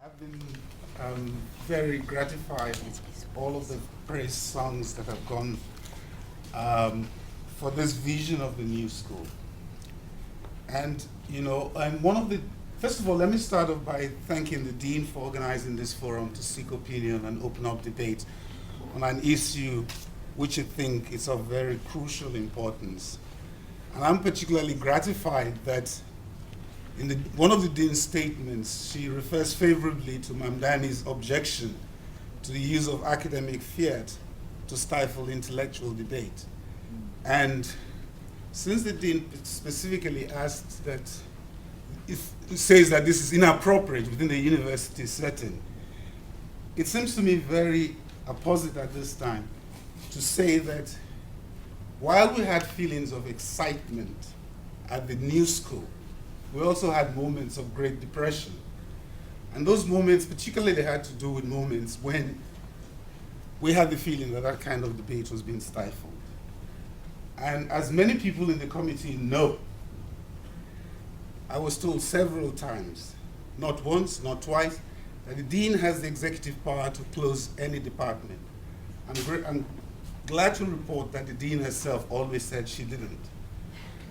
I've been very gratified with all of the praise songs that have gone for this vision of the new school. And, I'm one of the, first of all, let me start off by thanking the Dean for organizing this forum to seek opinion and open up debate on an issue which I think is of very crucial importance. And I'm particularly gratified that in one of the Dean's statements, she refers favorably to Mamdani's objection to the use of academic fiat to stifle intellectual debate. And since the Dean specifically asked that, it says that this is inappropriate within the university setting, it seems to me very apposite at this time to say that while we had feelings of excitement at the new school, we also had moments of great depression. And those moments particularly had to do with moments when we had the feeling that that kind of debate was being stifled. And as many people in the committee know, I was told several times, not once, not twice, that the dean has the executive power to close any department. I'm glad to report that the dean herself always said she didn't.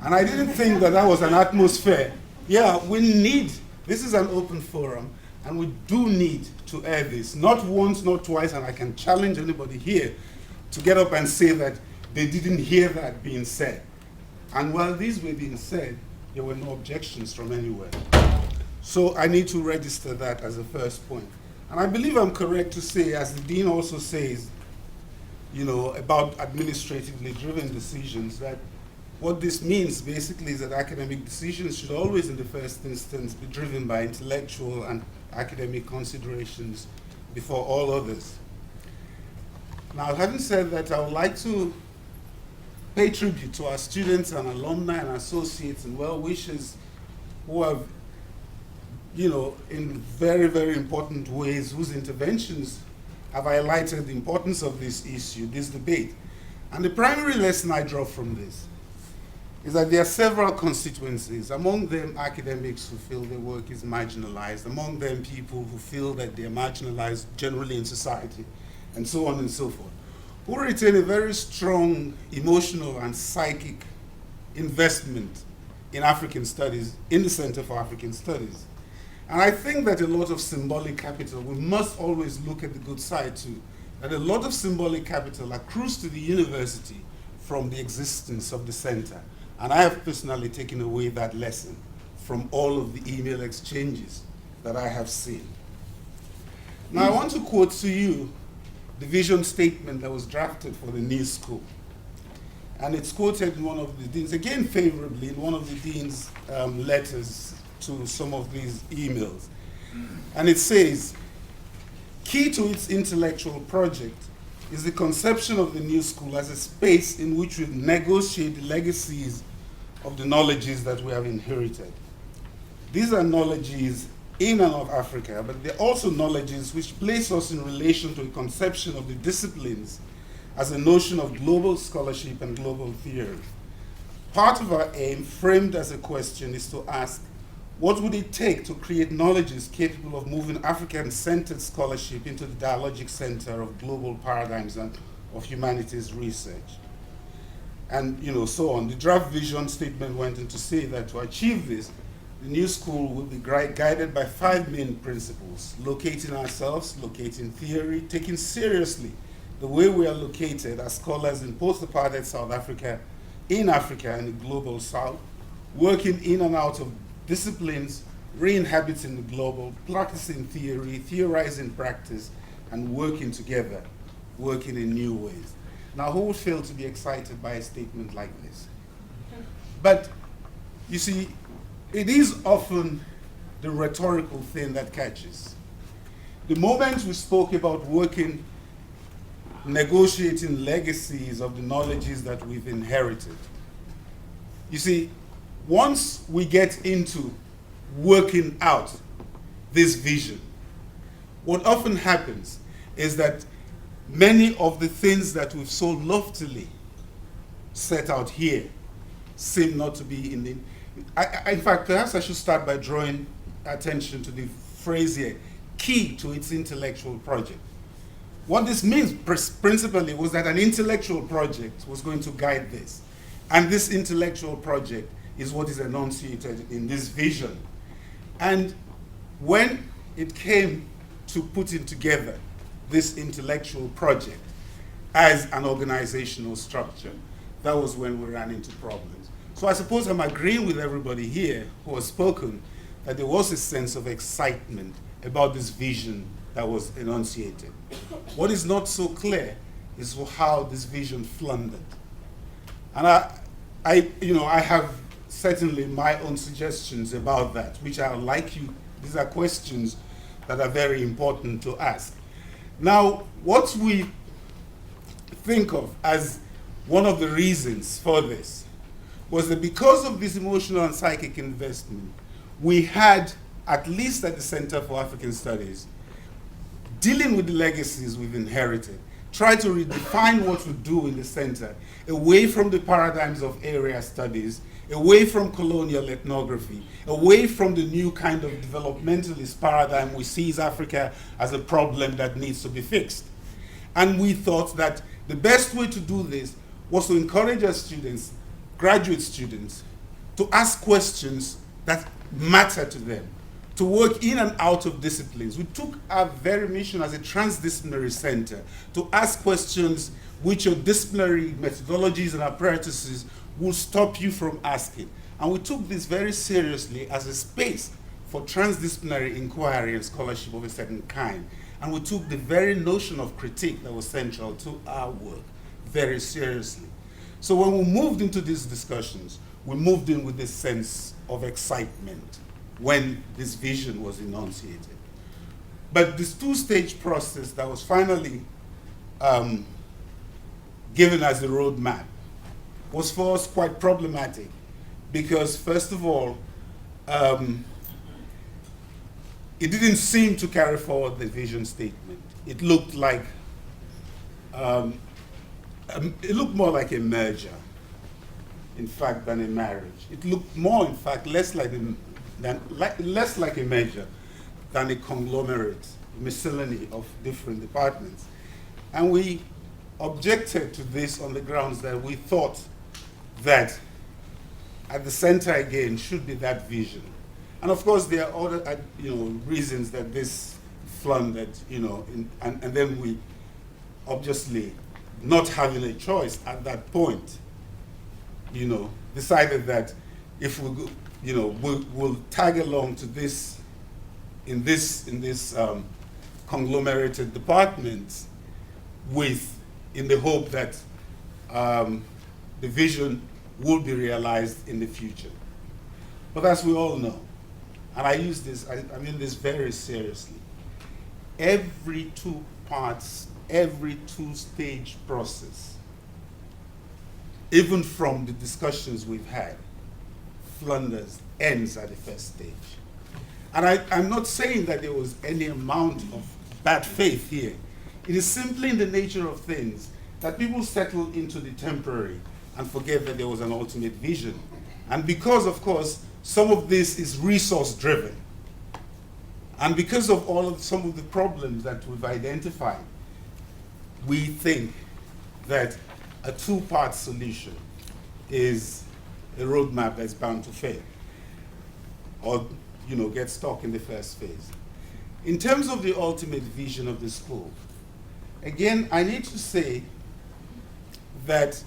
And I didn't think that that was an atmosphere. Yeah, we need, this is an open forum, and we do need to air this. Not once, not twice, and I can challenge anybody here to get up and say that they didn't hear that being said. And while these were being said, there were no objections from anywhere. So I need to register that as a first point. And I believe I'm correct to say, as the dean also says, about administratively driven decisions, that what this means basically is that academic decisions should always, in the first instance, be driven by intellectual and academic considerations before all others. Now, having said that, I would like to pay tribute to our students and alumni and associates and well-wishers who have, in very, very important ways, whose interventions have highlighted the importance of this issue, this debate. And the primary lesson I draw from this is that there are several constituencies, among them academics who feel their work is marginalized, among them people who feel that they're marginalized generally in society, and so on and so forth, who retain a very strong emotional and psychic investment in African studies, in the Center for African Studies. And I think that a lot of symbolic capital, we must always look at the good side too, that a lot of symbolic capital accrues to the university from the existence of the center. And I have personally taken away that lesson from all of the email exchanges that I have seen. Now I want to quote to you the vision statement that was drafted for the new school. And it's quoted in one of the deans, again favorably, in one of the dean's letters to some of these emails. And it says, key to its intellectual project is the conception of the new school as a space in which we negotiate the legacies of the knowledges that we have inherited. These are knowledges in and of Africa, but they're also knowledges which place us in relation to a conception of the disciplines as a notion of global scholarship and global theory. Part of our aim, framed as a question, is to ask, what would it take to create knowledges capable of moving African-centered scholarship into the dialogic center of global paradigms and of humanities research? And so on. The draft vision statement went on to say that to achieve this, the new school will be guided by 5 main principles: locating ourselves, locating theory, taking seriously the way we are located as scholars in post-apartheid South Africa, in Africa and the global South, working in and out of disciplines, re-inhabiting the global, practicing theory, theorizing practice, and working together, working in new ways. Now, who would fail to be excited by a statement like this? But, you see, it is often the rhetorical thing that catches. The moment we spoke about working, negotiating legacies of the knowledges that we've inherited, you see, once we get into working out this vision, what often happens is that many of the things that we've so loftily set out here seem not to be in the... in fact, perhaps I should start by drawing attention to the phrase here, key to its intellectual project. What this means principally was that an intellectual project was going to guide this. And this intellectual project is what is enunciated in this vision. And when it came to putting together this intellectual project as an organizational structure, that was when we ran into problems. So I suppose I'm agreeing with everybody here who has spoken that there was a sense of excitement about this vision that was enunciated. What is not so clear is how this vision floundered. And I have certainly my own suggestions about that, which I would like you, these are questions that are very important to ask. Now, what we think of as one of the reasons for this was that because of this emotional and psychic investment, we had, at least at the Center for African Studies, dealing with the legacies we've inherited, try to redefine what we do in the center, away from the paradigms of area studies, away from colonial ethnography, away from the new kind of developmentalist paradigm we see Africa as a problem that needs to be fixed. And we thought that the best way to do this was to encourage our students, graduate students, to ask questions that matter to them, to work in and out of disciplines. We took our very mission as a transdisciplinary center to ask questions which your disciplinary methodologies and apparatuses will stop you from asking. And we took this very seriously as a space for transdisciplinary inquiry and scholarship of a certain kind. And we took the very notion of critique that was central to our work very seriously. So when we moved into these discussions, we moved in with this sense of excitement when this vision was enunciated. But this two-stage process that was finally given as a roadmap was for us quite problematic because, first of all, it didn't seem to carry forward the vision statement. It looked like, it looked more like a merger, in fact, than a marriage. It looked more, in fact, less like a merger than a conglomerate, miscellany of different departments. And we objected to this on the grounds that we thought that at the center again should be that vision. And of course there are other reasons that this floundered, and then we obviously, not having a choice at that point, decided that if we go, we'll tag along to this in this conglomerated department in the hope that the vision will be realized in the future. But as we all know, and I mean this very seriously, every every two-stage process, even from the discussions we've had, ends at the first stage. And I'm not saying that there was any amount of bad faith here. It is simply in the nature of things that people settle into the temporary and forget that there was an ultimate vision. And because, of course, some of this is resource-driven, and because of some of the problems that we've identified, we think that a two-part solution is a roadmap that's bound to fail or get stuck in the first phase. In terms of the ultimate vision of the school, again, I need to say that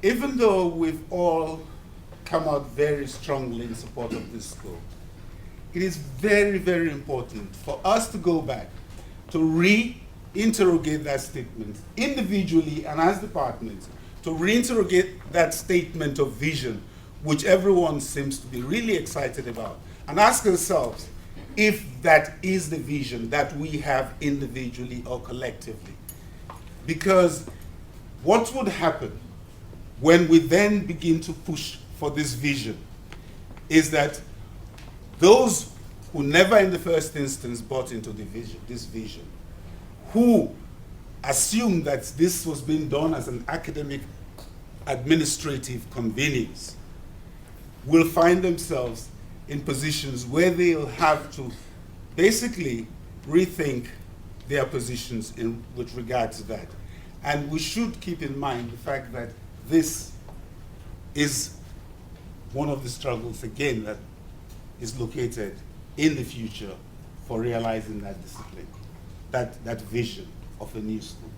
even though we've all come out very strongly in support of this school, it is very, very important for us to go back to reinterrogate that statement individually and as departments, to reinterrogate that statement of vision, which everyone seems to be really excited about, and ask ourselves if that is the vision that we have individually or collectively. Because what would happen when we then begin to push for this vision is that those who never in the first instance bought into this vision, who assumed that this was being done as an academic administrative convenience, will find themselves in positions where they'll have to basically rethink their positions with regard to that. And we should keep in mind the fact that this is one of the struggles, again, that is located in the future for realizing that discipline, that vision of a new school.